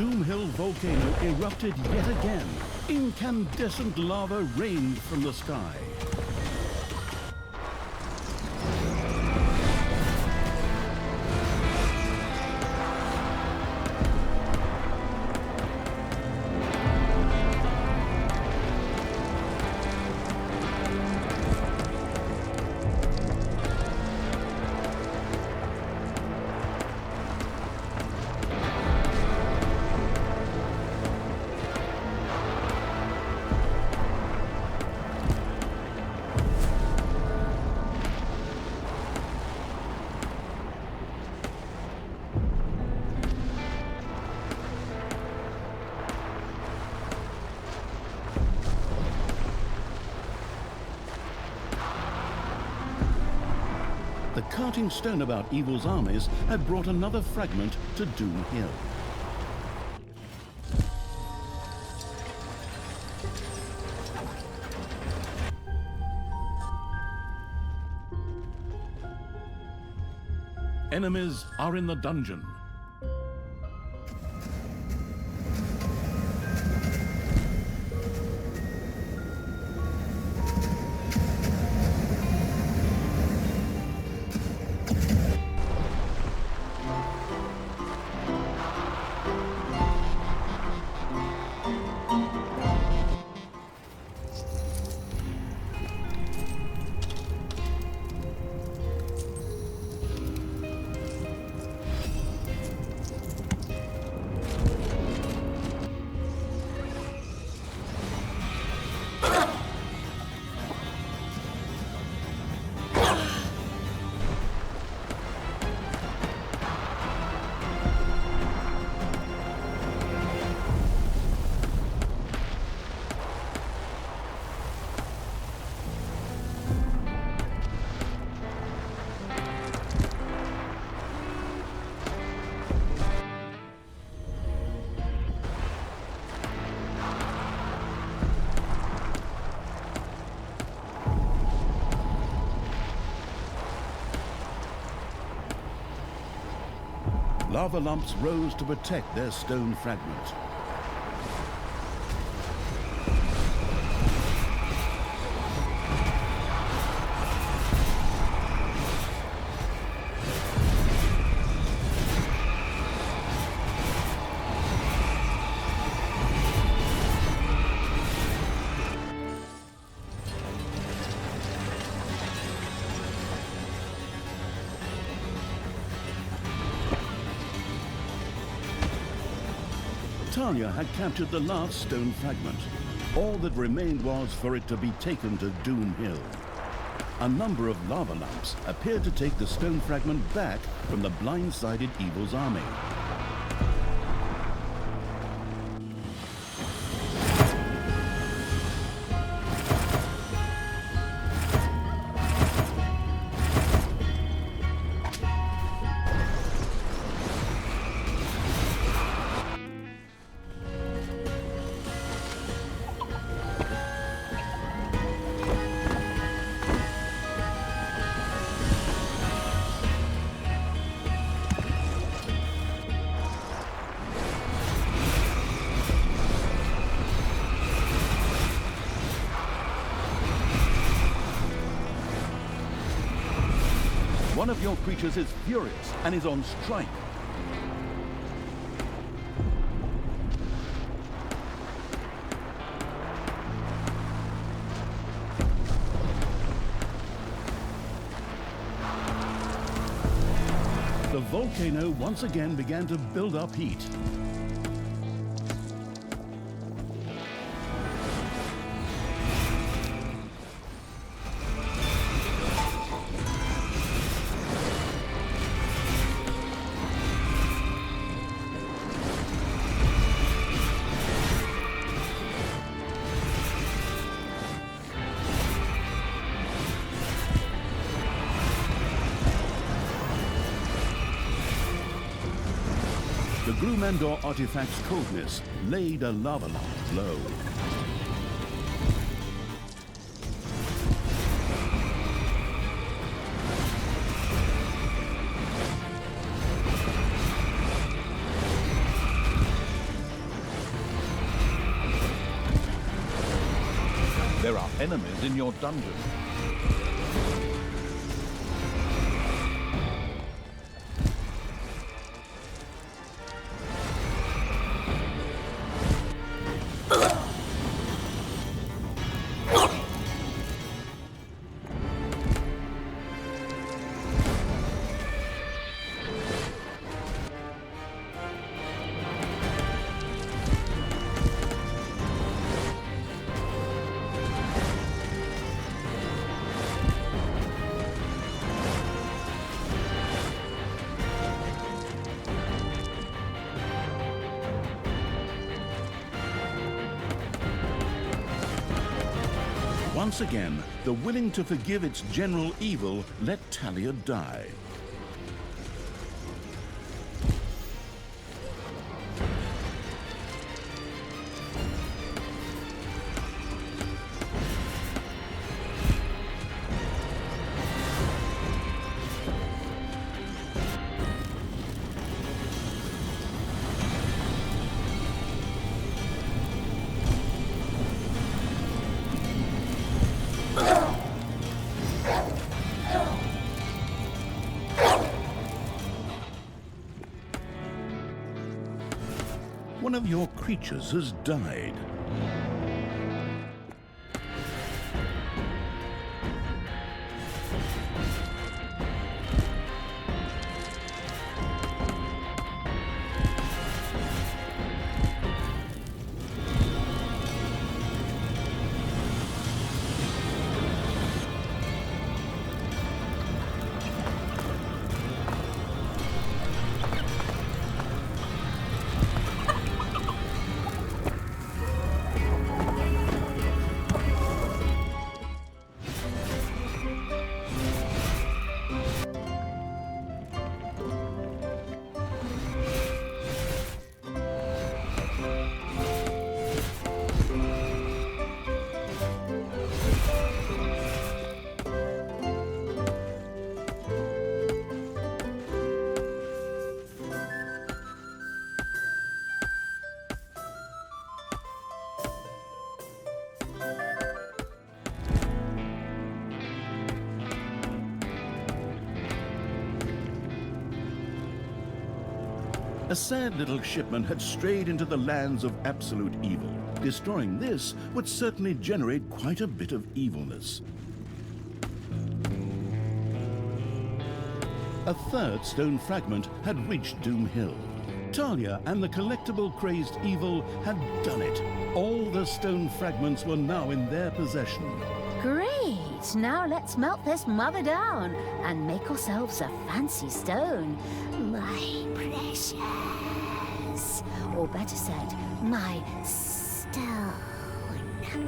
Doom Hill volcano erupted yet again. Incandescent lava rained from the sky. The carting stone about evil's armies had brought another fragment to Doom Hill. Enemies are in the dungeon. Lava lumps rose to protect their stone fragment. Talia had captured the last stone fragment. All that remained was for it to be taken to Doom Hill. A number of lava lamps appeared to take the stone fragment back from the blindsided evil's army. One of your creatures is furious and is on strike. The volcano once again began to build up heat. The Grumandor artifact's coldness laid a lava lamp low. enemies in your dungeon. Once again, the willing to forgive its general evil let Talia die. One of your creatures has died. A sad little shipment had strayed into the lands of absolute evil. Destroying this would certainly generate quite a bit of evilness. A third stone fragment had reached Doom Hill. Talia and the collectible-crazed evil had done it. All the stone fragments were now in their possession. Great! Now let's melt this mother down and make ourselves a fancy stone. My precious. Or better said, my stone.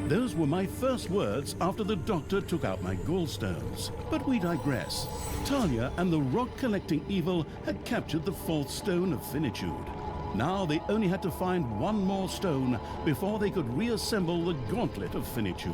Those were my first words after the doctor took out my gallstones. But we digress. Talia and the rock-collecting evil had captured the fourth stone of finitude. Now they only had to find one more stone before they could reassemble the gauntlet of finitude.